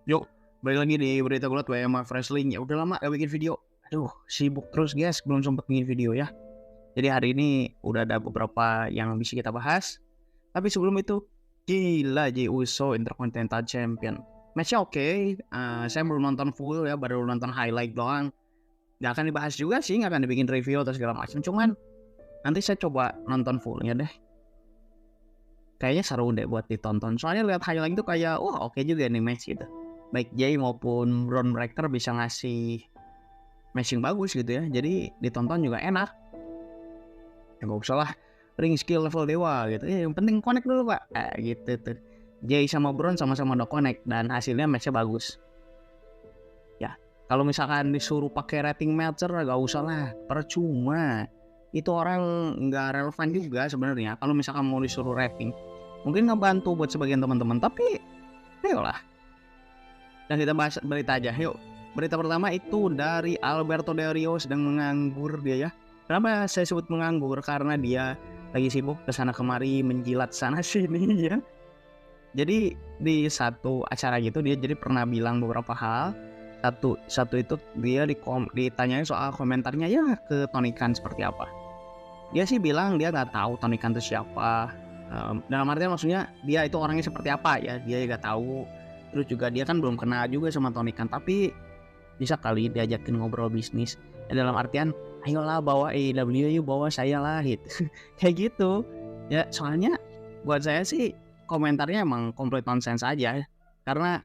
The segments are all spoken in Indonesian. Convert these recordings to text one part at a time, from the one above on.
Yuk, balik lagi di Berita Gulat WMF Wrestling. Ya udah lama gak bikin video. Aduh, sibuk terus guys, belum sempet bikin video ya. Jadi hari ini udah ada beberapa yang bisa kita bahas. Tapi sebelum itu, gila Jey Uso Intercontinental Champion. Matchnya oke, saya belum nonton full ya, baru nonton highlight doang. Gak akan dibahas juga sih, gak akan dibikin review atau segala macam. Cuman nanti saya coba nonton fullnya deh. Kayaknya seru deh buat ditonton. Soalnya lihat highlight itu kayak, wah oke juga nih match gitu. Baik Jay maupun Braun Breaker bisa ngasih matching bagus gitu ya. Jadi ditonton juga enak. Ya gak usah lah ring skill level dewa gitu. Ya yang penting connect dulu pak. Gitu tuh. Jay sama Braun sama-sama udah connect dan hasilnya matchnya bagus. Ya kalau misalkan disuruh pakai rating Meltzer gak usah lah. Percuma. Itu orang nggak relevan juga sebenarnya. Kalau misalkan mau disuruh rating, mungkin ngebantu buat sebagian teman-teman. Tapi ayolah. Dan kita bahas berita aja. Yuk. Berita pertama itu dari Alberto Del Rio sedang menganggur dia ya. Kenapa saya sebut menganggur? Karena dia lagi sibuk kesana kemari menjilat sana sini ya. Jadi di satu acara gitu dia jadi pernah bilang beberapa hal. Satu itu dia ditanyain soal komentarnya ya ke Tony Khan seperti apa. Dia sih bilang dia nggak tahu Tony Khan itu siapa. Dalam artian maksudnya dia itu orangnya seperti apa ya. Dia nggak tahu. Terus juga dia kan belum kenal juga sama Tony Khan, tapi bisa kali diajakin ngobrol bisnis. Ya, dalam artian, ayolah bawa AEW yuk, bawa saya lah gitu. Kayak gitu. Ya soalnya buat saya sih komentarnya emang complete nonsense aja. Karena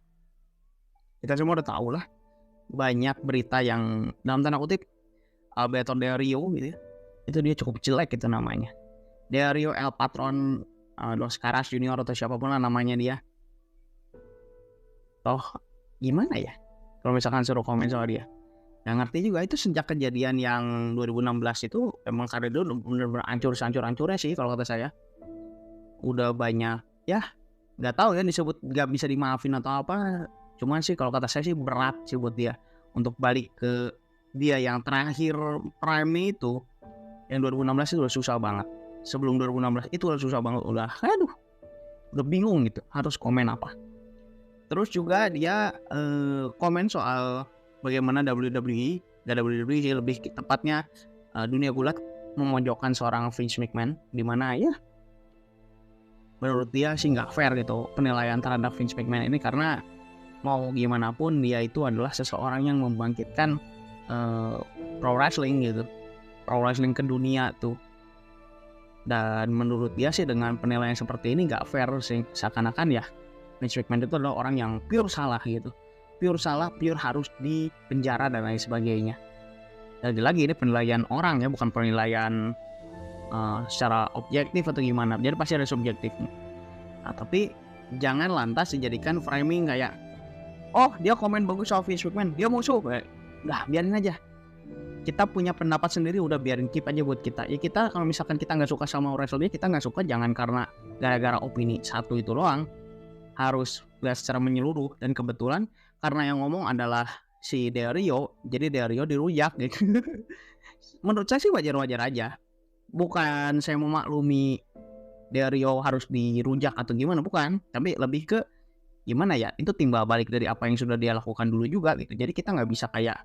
kita semua udah tahu lah banyak berita yang dalam tanda kutip Alberto Del Rio gitu ya. Itu dia cukup jelek itu namanya. Del Rio El Patron Dos Caras Junior atau siapapun lah namanya dia. Toh gimana ya kalau misalkan suruh komen soal dia, nggak ngerti juga. Itu sejak kejadian yang 2016 itu emang karir dia bener-bener hancur-hancurnya sih kalau kata saya. Udah banyak ya nggak tahu ya disebut nggak bisa dimaafin atau apa. Cuman sih kalau kata saya sih berat sih buat dia untuk balik ke dia yang terakhir prime itu yang 2016 itu udah susah banget. Sebelum 2016 itu udah susah banget, udah bingung gitu harus komen apa. Terus juga dia komen soal bagaimana WWE, gak WWE sih lebih tepatnya dunia gulat memojokkan seorang Vince McMahon, di mana ya menurut dia sih nggak fair gitu penilaian terhadap Vince McMahon ini, karena mau gimana pun dia itu adalah seseorang yang membangkitkan pro wrestling gitu, pro wrestling ke dunia tuh. Dan menurut dia sih dengan penilaian seperti ini nggak fair sih, seakan-akan ya Vince McMahon itu adalah orang yang pure salah gitu. Pure salah, pure harus dipenjara dan lain sebagainya. Lagi ini penilaian orang ya, bukan penilaian secara objektif atau gimana. Jadi pasti ada subjektifnya. Nah, tapi jangan lantas dijadikan framing kayak, oh dia komen bagus soal Vince McMahon, dia musuh. Nah, biarin aja. Kita punya pendapat sendiri, udah biarin, keep aja buat kita. Ya kita kalau misalkan kita nggak suka sama wrestlernya, kita nggak suka jangan karena gara-gara opini satu itu doang. Harus lihat secara menyeluruh. Dan kebetulan karena yang ngomong adalah si Del Rio, jadi Del Rio dirujak gitu. Menurut saya sih wajar-wajar aja. Bukan saya memaklumi Del Rio harus dirujak atau gimana, bukan. Tapi lebih ke gimana ya, itu timbal balik dari apa yang sudah dia lakukan dulu juga gitu. Jadi kita nggak bisa kayak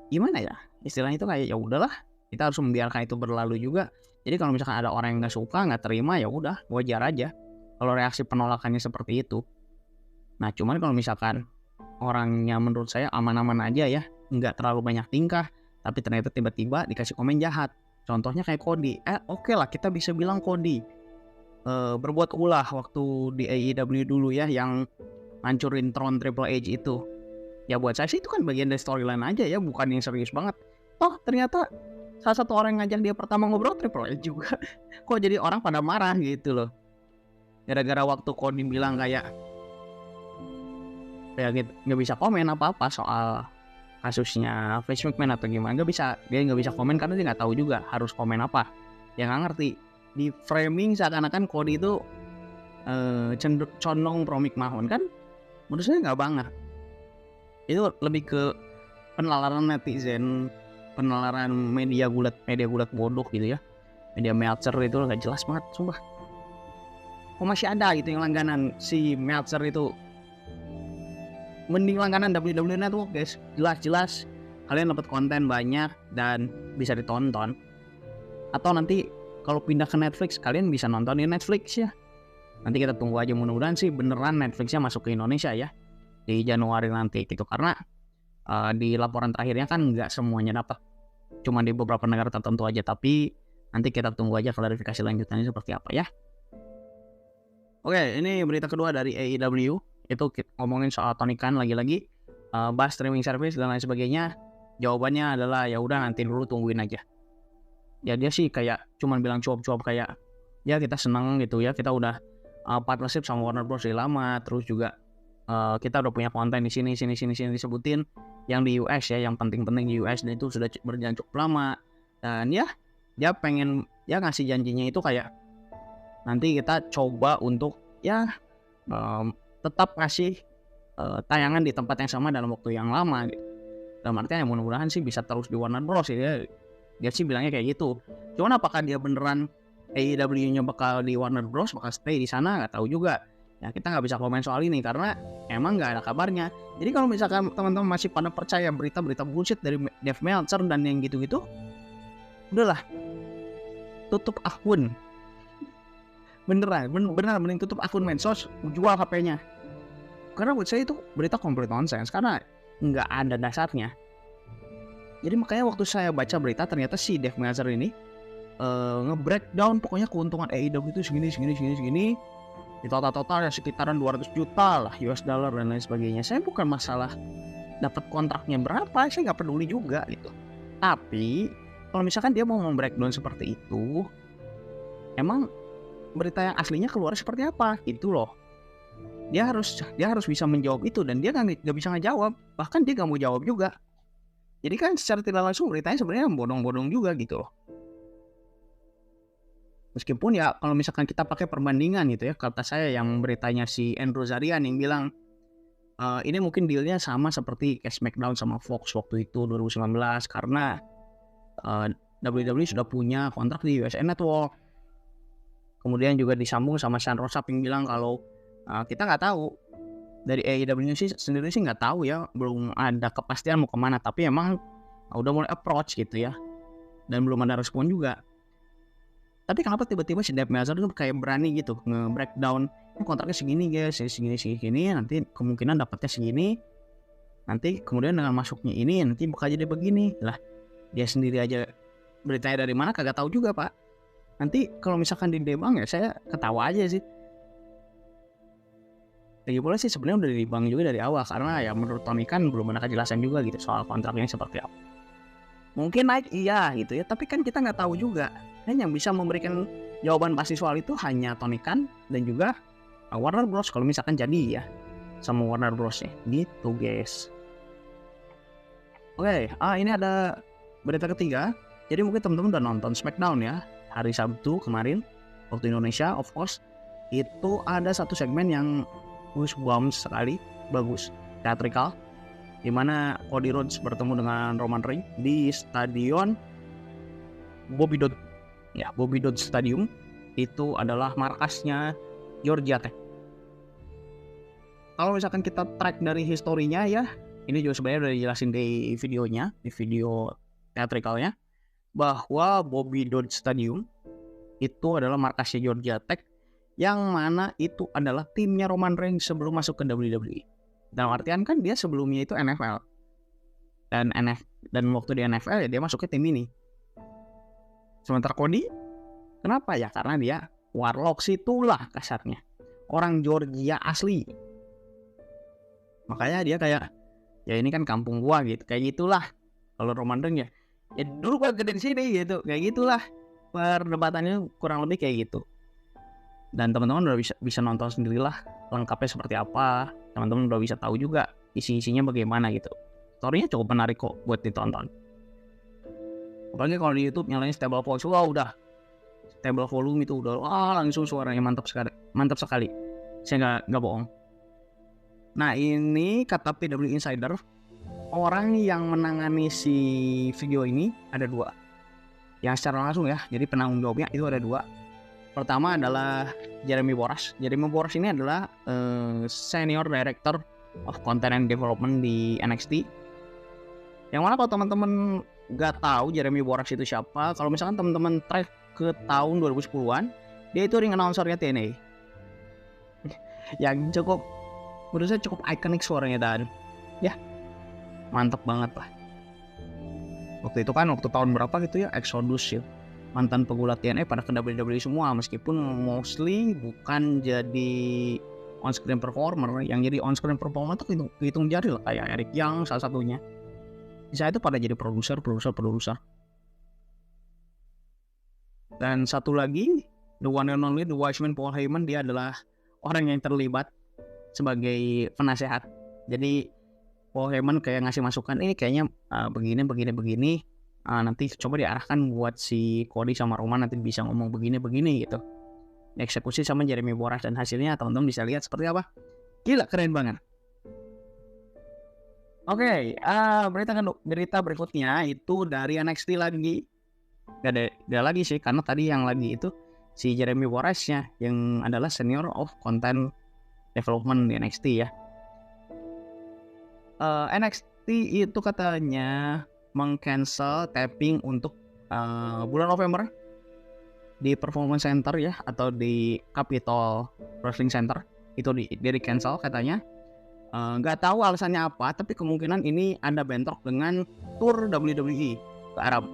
gimana ya, istilahnya itu kayak ya udahlah, kita harus membiarkan itu berlalu juga. Jadi kalau misalkan ada orang yang nggak suka, nggak terima, ya udah wajar aja kalau reaksi penolakannya seperti itu. Nah cuman kalau misalkan orangnya menurut saya aman-aman aja ya, nggak terlalu banyak tingkah, tapi ternyata tiba-tiba dikasih komen jahat. Contohnya kayak Cody. Oke lah kita bisa bilang Cody berbuat ulah waktu di AEW dulu ya, yang hancurin throne Triple H itu. Ya buat saya sih itu kan bagian dari storyline aja ya, bukan yang serius banget. Toh ternyata salah satu orang yang ngajak dia pertama ngobrol Triple H juga. Kok jadi orang pada marah gitu loh. Gara-gara waktu Cody bilang kayak gitu, nggak bisa komen apa-apa soal kasusnya Vince McMahon atau gimana, dia nggak bisa komen karena dia nggak tahu juga harus komen apa. Yang nggak ngerti di framing seakan-akan Cody itu condong pro McMahon, kan menurut saya nggak banget. Itu lebih ke penalaran netizen, penalaran media gulat bodoh gitu ya, media Meltzer itu nggak jelas banget sumpah. Kok masih ada gitu yang langganan si Meltzer itu mending langganan WWE Network guys. Jelas-jelas kalian dapat konten banyak dan bisa ditonton. Atau nanti kalau pindah ke Netflix, kalian bisa nonton di Netflix ya. Nanti kita tunggu aja, mudah-mudahan sih beneran Netflixnya masuk ke Indonesia ya di Januari nanti gitu. Karena di laporan terakhirnya kan nggak semuanya dapat, cuma di beberapa negara tertentu aja. Tapi nanti kita tunggu aja klarifikasi lanjutannya seperti apa ya. Oke, ini berita kedua dari AEW. Itu ngomongin soal Tony Khan lagi-lagi, bahas streaming service dan lain sebagainya. Jawabannya adalah ya udah nanti dulu, tungguin aja. Ya dia sih kayak cuman bilang cuap-cuap kayak ya kita seneng gitu ya, kita udah partnership sama Warner Bros dari lama, terus juga kita udah punya konten di sini disebutin yang di US ya, yang penting-penting di US, dan itu sudah berjalan cukup lama. Dan ya dia pengen ya ngasih janjinya itu kayak nanti kita coba untuk ya tetap ngasih tayangan di tempat yang sama dalam waktu yang lama gitu. Dalam artinya ya mudah-mudahan sih bisa terus di Warner Bros ya. Dia sih bilangnya kayak gitu. Cuman apakah dia beneran AEW-nya bakal di Warner Bros, bakal stay di sana, nggak tahu juga. Ya kita nggak bisa komen soal ini karena emang nggak ada kabarnya. Jadi kalau misalkan teman-teman masih pada percaya berita-berita bullshit dari Dave Meltzer dan yang gitu-gitu, udahlah, tutup akun. Beneran mending tutup akun medsos, jual HP-nya. Karena buat saya itu berita complete nonsense karena nggak ada dasarnya. Jadi makanya waktu saya baca berita ternyata si Dave Meltzer ini nge-breakdown pokoknya keuntungan AEW itu segini. Di total ya sekitaran 200 juta lah US dollar dan lain sebagainya. Saya bukan masalah dapat kontraknya berapa, saya nggak peduli juga gitu. Tapi kalau misalkan dia mau nge-breakdown seperti itu, emang berita yang aslinya keluar seperti apa? Itu loh. Dia harus bisa menjawab itu, dan dia nggak bisa ngejawab. Bahkan dia nggak mau jawab juga. Jadi kan secara tidak langsung beritanya sebenarnya bodong-bodong juga gitu loh. Meskipun ya kalau misalkan kita pakai perbandingan gitu ya, kata saya yang beritanya si Andrew Zarian yang bilang ini mungkin dealnya sama seperti SmackDown sama Fox waktu itu 2019 karena WWE sudah punya kontrak di USA Network. Kemudian juga disambung sama Sean Ross Sapp yang bilang kalau kita nggak tahu, dari AEW sendiri sih nggak tahu ya, belum ada kepastian mau kemana, tapi emang udah mulai approach gitu ya, dan belum ada respon juga. Tapi kenapa tiba-tiba si Dave Meltzer itu kayak berani gitu nge-breakdown kontraknya segini guys, segini, nanti kemungkinan dapatnya segini, nanti kemudian dengan masuknya ini nanti bakal jadi begini lah. Dia sendiri aja beritanya dari mana kagak tahu juga pak. Nanti kalau misalkan di debang ya saya ketawa aja sih. Lagi pula sih sebenarnya udah dibang juga dari awal karena ya menurut Tony kan belum ada kejelasan juga gitu soal kontraknya seperti apa. Mungkin naik iya gitu ya, tapi kan kita nggak tahu juga. Dan yang bisa memberikan jawaban pasti soal itu hanya Tony Khan dan juga Warner Bros kalau misalkan jadi ya sama Warner Bros ya gitu guys. Oke, ini ada berita ketiga. Jadi mungkin teman-teman udah nonton SmackDown ya hari Sabtu kemarin waktu Indonesia, of course. Itu ada satu segmen yang goosebumps sekali, bagus, theatrical, di mana Cody Rhodes bertemu dengan Roman Reigns di stadion Bobby Dodd Stadium. Itu adalah markasnya Georgia Tech. Kalau misalkan kita track dari historinya ya, ini juga sebenarnya udah dijelasin di videonya, di video teatrikalnya, bahwa Bobby Dodd Stadium itu adalah markasnya Georgia Tech, yang mana itu adalah timnya Roman Reigns sebelum masuk ke WWE. Dalam artian kan dia sebelumnya itu NFL. Dan waktu di NFL ya dia masuk ke tim ini. Sementara Cody, kenapa ya? Karena dia warlock situlah kasarnya. Orang Georgia asli. Makanya dia kayak, ya ini kan kampung gua gitu. Kayak gitulah. Kalau Roman Reigns ya dulu gua gede di sini gitu. Kayak gitulah. Perdebatannya kurang lebih kayak gitu. Dan teman-teman udah bisa nonton sendirilah lengkapnya seperti apa. Teman-teman udah bisa tahu juga isi-isinya bagaimana gitu. Story-nya cukup menarik kok buat ditonton. Apalagi kalau di YouTube nyalain stable voice, wah udah stable volume itu udah langsung suaranya mantap sekali. Saya nggak bohong. Nah ini kata PW Insider, orang yang menangani si video ini ada dua. Yang secara langsung ya, jadi penanggung jawabnya itu ada dua. Pertama adalah Jeremy Borash. Jeremy Borash ini adalah senior director of Content and Development di NXT. Yang mana kalau teman-teman nggak tahu Jeremy Borash itu siapa, kalau misalkan teman-teman track ke tahun 2010-an, dia itu ring announcer-nya TNA. Yang cukup, menurut saya cukup ikonik suaranya, dan ya mantep banget lah. Waktu itu kan, waktu tahun berapa gitu ya, Exodus ya, mantan pegulat TNA pada ke WWE semua, meskipun mostly bukan jadi on-screen performer. Yang jadi on-screen performer tuh hitung jari lah, kayak Eric Young salah satunya. Bisa itu pada jadi produser. Dan satu lagi, the one and only, the wise man Paul Heyman, dia adalah orang yang terlibat sebagai penasehat. Jadi Paul Heyman kayak ngasih masukan, ini kayaknya begini. Nanti coba diarahkan buat si Cody sama Roman nanti bisa ngomong begini gitu. Eksekusi sama Jeremy Borash, dan hasilnya teman-teman bisa lihat seperti apa. Gila, keren banget. Oke, berita berikutnya itu dari NXT lagi. Gak ada lagi sih, karena tadi yang lagi itu si Jeremy Borash-nya yang adalah senior of content development di NXT ya. NXT itu katanya meng-cancel taping untuk bulan November di Performance Center ya, atau di Capitol Wrestling Center. Itu dia di-cancel katanya. Nggak tahu alasannya apa, tapi kemungkinan ini ada bentrok dengan tour WWE ke Arab.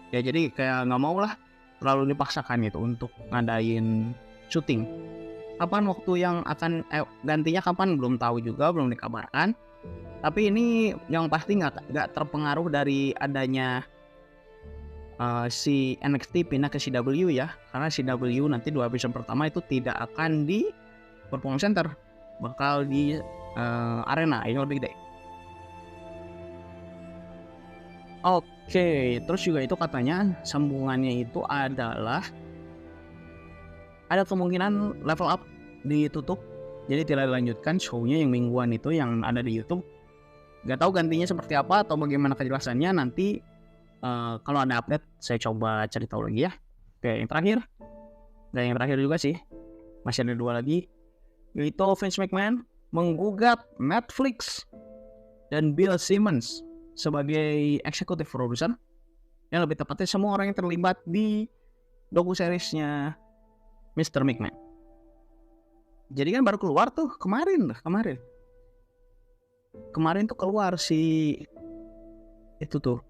Ya jadi kayak nggak mau lah terlalu dipaksakan gitu untuk ngadain syuting. Kapan waktu yang akan gantinya kapan belum tahu juga, belum dikabarkan. Tapi ini yang pasti nggak terpengaruh dari adanya si NXT pindah ke CW ya, karena CW nanti 2 episode pertama itu tidak akan di Performance Center, bakal di arena yang lebih gede. Oke, terus juga itu katanya sambungannya itu adalah ada kemungkinan level up ditutup, jadi tidak dilanjutkan show-nya yang mingguan itu yang ada di YouTube. Gak tahu gantinya seperti apa atau bagaimana kejelasannya, nanti kalau ada update saya coba cari tahu lagi ya. Oke, yang terakhir, dan yang terakhir juga sih, masih ada 2 lagi, yaitu Vince McMahon menggugat Netflix dan Bill Simmons sebagai executive producer, yang lebih tepatnya semua orang yang terlibat di docu-seriesnya Mr. McMahon. Jadi kan baru keluar tuh kemarin tuh keluar si itu tuh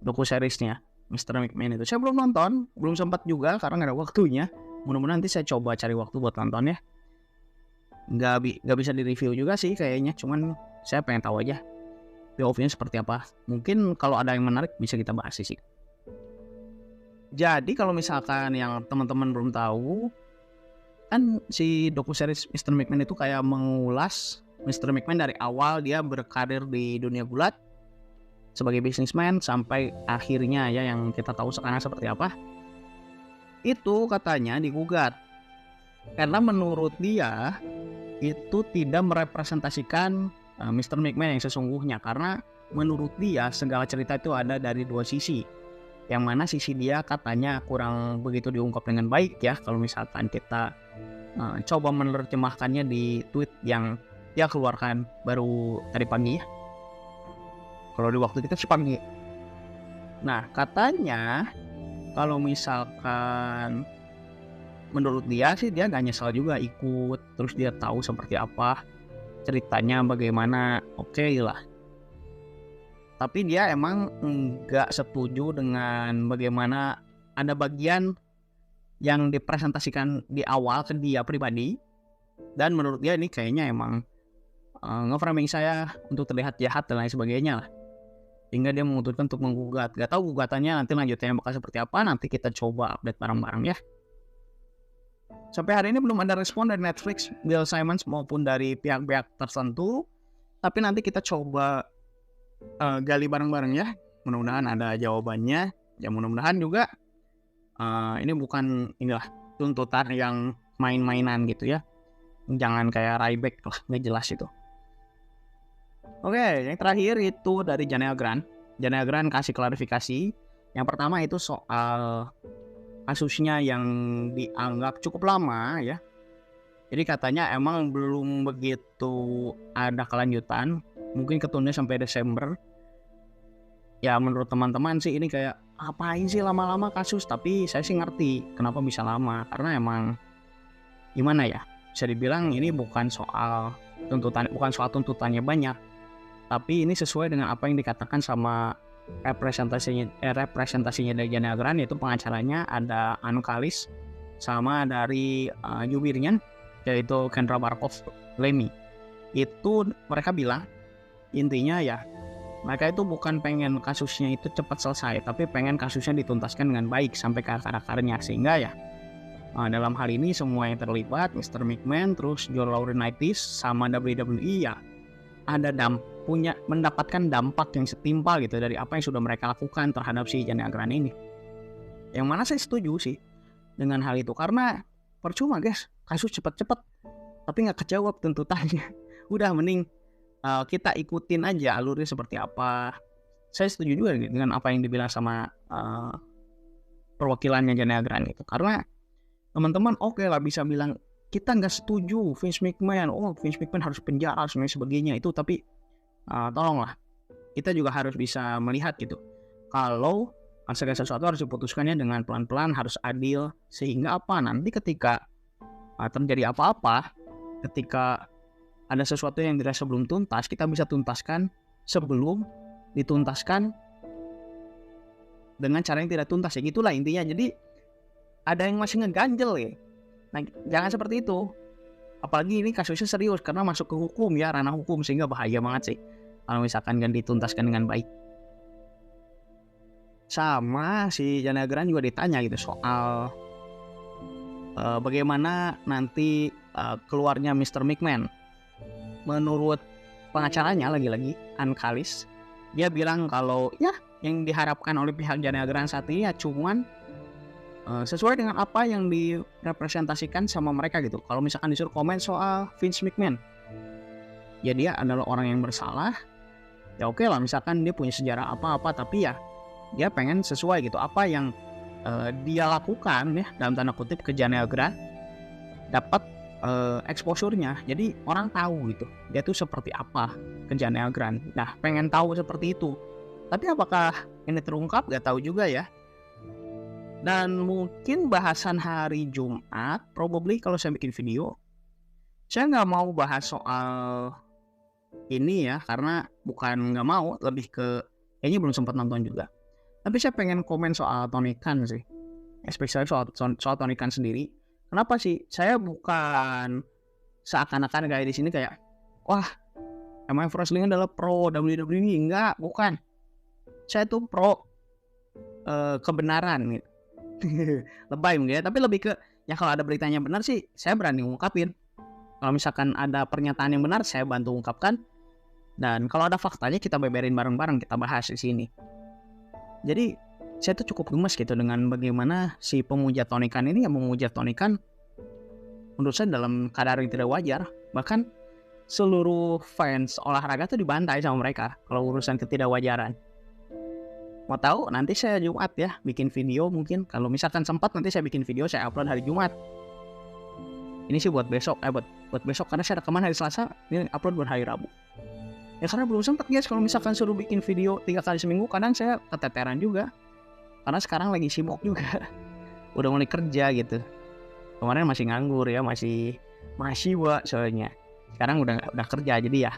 docu-seriesnya Mr. McMahon itu. Saya belum nonton, belum sempat juga karena nggak ada waktunya. Mudah-mudahan nanti saya coba cari waktu buat nonton ya. Nggak bisa di-review juga sih kayaknya, cuman saya pengen tahu aja POV-nya seperti apa. Mungkin kalau ada yang menarik bisa kita bahas sih. Jadi kalau misalkan yang teman-teman belum tahu, kan si docu-series Mr. McMahon itu kayak mengulas Mr. McMahon dari awal dia berkarir di dunia gulat sebagai businessman sampai akhirnya ya yang kita tahu sekarang seperti apa. Itu katanya digugat karena menurut dia itu tidak merepresentasikan Mr. McMahon yang sesungguhnya, karena menurut dia segala cerita itu ada dari 2 sisi, yang mana sisi dia katanya kurang begitu diungkap dengan baik ya kalau misalkan kita coba menerjemahkannya di tweet yang dia keluarkan baru tadi pagi ya, kalau di waktu kita sih pagi. Nah katanya kalau misalkan menurut dia sih dia gak nyesal juga ikut, terus dia tahu seperti apa ceritanya bagaimana, oke lah. Tapi dia emang nggak setuju dengan bagaimana ada bagian yang dipresentasikan di awal ke dia pribadi, dan menurut dia ini kayaknya emang nge-framing saya untuk terlihat jahat dan lain sebagainya lah, hingga dia memutuskan untuk menggugat. Gak tahu gugatannya nanti lanjutnya bakal seperti apa, nanti kita coba update bareng-bareng ya. Sampai hari ini belum ada respon dari Netflix, Bill Simmons maupun dari pihak-pihak tertentu. Tapi nanti kita coba gali bareng-bareng ya. Mudah-mudahan ada jawabannya. Ya mudah-mudahan juga ini bukan tuntutan yang main-mainan gitu ya. Jangan kayak Ryback lah, nggak jelas itu. Oke, yang terakhir itu dari Janelle Grant. Janelle Grant kasih klarifikasi. Yang pertama itu soal kasusnya yang dianggap cukup lama ya, Jadi katanya emang belum begitu ada kelanjutan, mungkin ketunda sampai Desember. Ya menurut teman-teman sih ini kayak apain sih lama-lama kasus, tapi saya sih ngerti kenapa bisa lama, karena emang gimana ya, bisa dibilang ini bukan soal tuntutannya banyak, tapi ini sesuai dengan apa yang dikatakan sama representasinya dari Jana Agrani, yaitu pengacaranya ada Anu Kalis sama dari jubirnya yaitu Kendra Markov Lemi. Itu mereka bilang intinya ya mereka itu bukan pengen kasusnya itu cepat selesai, tapi pengen kasusnya dituntaskan dengan baik sampai ke akar-akarnya, sehingga ya dalam hal ini semua yang terlibat, Mr. McMahon, terus John Laurinaitis sama WWE ya ada mendapatkan dampak yang setimpal gitu dari apa yang sudah mereka lakukan terhadap si Jana Agrani ini. Yang mana saya setuju sih dengan hal itu, karena percuma guys kasus cepet-cepet tapi nggak kejawab tuntutannya. Udah mending kita ikutin aja alurnya seperti apa. Saya setuju juga dengan apa yang dibilang sama perwakilannya Jana Agrani itu, karena teman-teman oke lah bisa bilang kita nggak setuju Vince McMahon, Vince McMahon harus penjara dan sebagainya itu, tapi tolonglah kita juga harus bisa melihat gitu kalau segala sesuatu harus diputuskannya dengan pelan-pelan, harus adil, sehingga apa nanti ketika terjadi apa-apa, ketika ada sesuatu yang dirasa belum tuntas, kita bisa tuntaskan sebelum dituntaskan dengan cara yang tidak tuntas, ya gitulah intinya. Jadi ada yang masih ngeganjel ya, nah jangan seperti itu, apalagi ini kasusnya serius karena masuk ke hukum ya, ranah hukum, sehingga bahaya banget sih kalau misalkan gak dituntaskan dengan baik. Sama si Jana Agrani juga ditanya gitu soal bagaimana nanti keluarnya Mr. McMahon. Menurut pengacaranya lagi-lagi Ann Kalis, dia bilang kalau ya yang diharapkan oleh pihak Jana Agrani saat ini ya cuman sesuai dengan apa yang direpresentasikan sama mereka gitu. Kalau misalkan disuruh komen soal Vince McMahon, ya dia adalah orang yang bersalah, ya oke lah misalkan dia punya sejarah apa-apa, tapi ya dia pengen sesuai gitu apa yang dia lakukan ya dalam tanda kutip ke Jana Agrani dapat exposure-nya, jadi orang tahu gitu dia tuh seperti apa ke Jana Agrani. Nah pengen tahu seperti itu, tapi apakah ini terungkap gak tahu juga ya. Dan mungkin bahasan hari Jumat, probably kalau saya bikin video, saya nggak mau bahas soal ini ya, karena bukan nggak mau, lebih ke kayaknya belum sempat nonton juga. Tapi saya pengen komen soal Tony Khan sih, especially soal Tony Khan sendiri. Kenapa sih? Saya bukan seakan-akan kayak di sini kayak, wah, MF Wrestling adalah pro WWE, enggak, bukan. Saya tuh pro kebenaran gitu. Lebay mungkin ya, tapi lebih ke ya kalau ada beritanya benar sih saya berani ngungkapin. Kalau misalkan ada pernyataan yang benar saya bantu ungkapkan, dan kalau ada faktanya kita beberin bareng-bareng, kita bahas di sini. Jadi saya tuh cukup gemes gitu dengan bagaimana si pemuja Tony Khan ini yang memuja Tony Khan menurut saya dalam kadar yang tidak wajar. Bahkan seluruh fans olahraga tuh dibantai sama mereka kalau urusan ketidakwajaran. Mau tahu nanti saya Jumat ya bikin video, mungkin kalau misalkan sempat nanti saya bikin video, saya upload hari Jumat. Ini sih buat besok buat besok karena saya rekaman hari Selasa, ini upload buat hari Rabu. Ya karena belum sempat guys, kalau misalkan suruh bikin video 3 kali seminggu kadang saya keteteran juga. Karena sekarang lagi sibuk juga. Udah mulai kerja gitu. Kemarin masih nganggur ya, masih mahasiswa soalnya. Sekarang udah kerja, jadi ya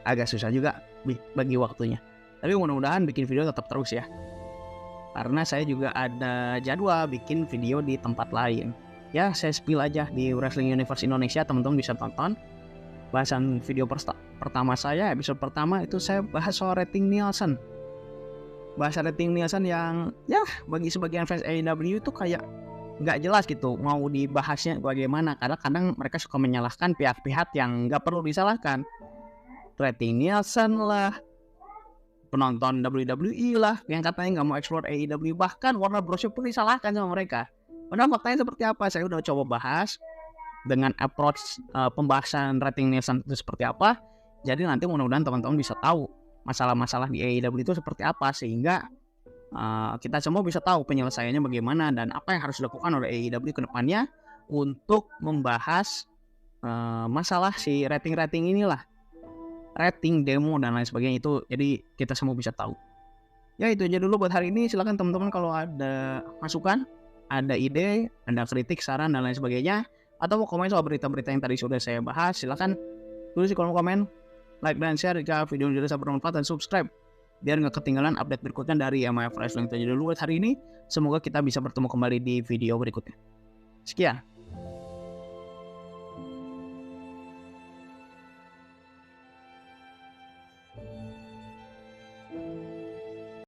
agak susah juga bagi waktunya. Tapi mudah-mudahan bikin video tetap terus ya. Karena saya juga ada jadwal bikin video di tempat lain. Ya saya spill aja di Wrestling Universe Indonesia, teman-teman bisa tonton. Bahasan video pertama saya, episode pertama itu saya bahas soal rating Nielsen. Bahas rating Nielsen yang ya bagi sebagian fans AEW itu kayak nggak jelas gitu mau dibahasnya bagaimana. Karena kadang mereka suka menyalahkan pihak-pihak yang nggak perlu disalahkan. Rating Nielsen lah, penonton WWE lah yang katanya nggak mau explore AEW, bahkan Warner Bros pun disalahkan sama mereka. Padahal faktanya seperti apa? Saya udah coba bahas dengan approach pembahasan rating Nielsen itu seperti apa. Jadi nanti mudah-mudahan teman-teman bisa tahu masalah-masalah di AEW itu seperti apa, sehingga kita semua bisa tahu penyelesaiannya bagaimana dan apa yang harus dilakukan oleh AEW ke depannya untuk membahas masalah si rating inilah, rating demo dan lain sebagainya itu, jadi kita semua bisa tahu. Ya itu aja dulu buat hari ini. Silakan teman-teman kalau ada masukan, ada ide, ada kritik, saran dan lain sebagainya, atau mau komen soal berita-berita yang tadi sudah saya bahas, silakan tulis di kolom komen, like dan share jika video ini dirasa bermanfaat, dan subscribe biar nggak ketinggalan update berikutnya dari MF Wrestling. Itu aja dulu buat hari ini. Semoga kita bisa bertemu kembali di video berikutnya. Sekian.